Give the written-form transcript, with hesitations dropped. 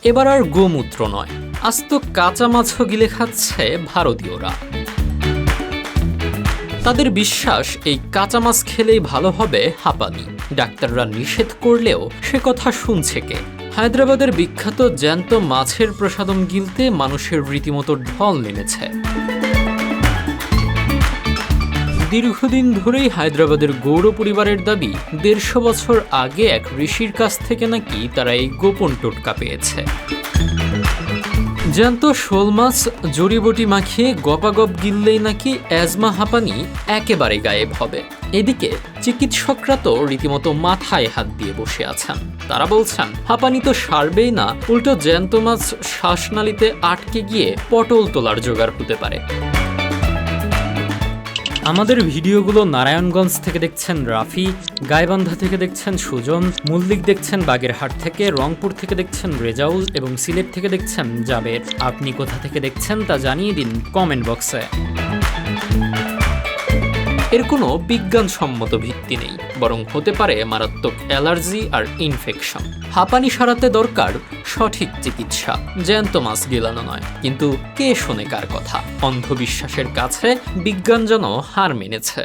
এবার আর গোমূত্র নয়, আস্ত কাঁচা মাছও গিলে খাচ্ছে ভারতীয়রা। তাদের বিশ্বাস এই কাঁচা মাছ খেলেই ভালো হবে হাঁপানি। ডাক্তাররা নিষেধ করলেও সে কথা শুনছে কে? হায়দ্রাবাদের বিখ্যাত জ্যান্ত মাছের প্রসাদম গিলতে মানুষের রীতিমতো ঢল নেমেছে। দীর্ঘদিন ধরেই হায়দ্রাবাদের গৌড় পরিবারের দাবি ১৫০ বছর আগে এক ঋষির কাছ থেকে নাকি তারা এই গোপন টোটকা পেয়েছে। জ্যান্ত শোল মাছ জড়িবটি মাখিয়ে গপাগপ গিললেই নাকি অ্যাজমা হাঁপানি একেবারে গায়েব হবে। এদিকে চিকিৎসকরা তো রীতিমতো মাথায় হাত দিয়ে বসে আছেন। তারা বলছেন হাঁপানি তো সারবেই না, উল্টো জ্যান্ত মাছ শ্বাসনালীতে আটকে গিয়ে পটল তোলার জোগাড় হতে পারে। আমাদের ভিডিওগুলো নারায়ণগঞ্জ থেকে দেখছেন রাফি, গাইবান্ধা থেকে দেখছেন সুজন, মল্লিক দেখছেন বাগেরহাট থেকে, রংপুর থেকে দেখছেন রেজাউল এবং সিলেট থেকে দেখছেন জাবের। আপনি কোথা থেকে দেখছেন তা জানিয়ে দিন কমেন্ট বক্সে। এর কোনো বিজ্ঞানসম্মত ভিত্তি নেই, বরং হতে পারে মারাত্মক অ্যালার্জি আর ইনফেকশন। হাঁপানি সারাতে দরকার সঠিক চিকিৎসা, জ্যান্ত মাছ গিলানো নয়। কিন্তু কে শোনে কার কথা? অন্ধবিশ্বাসের কাছে বিজ্ঞান যেন হার মেনেছে।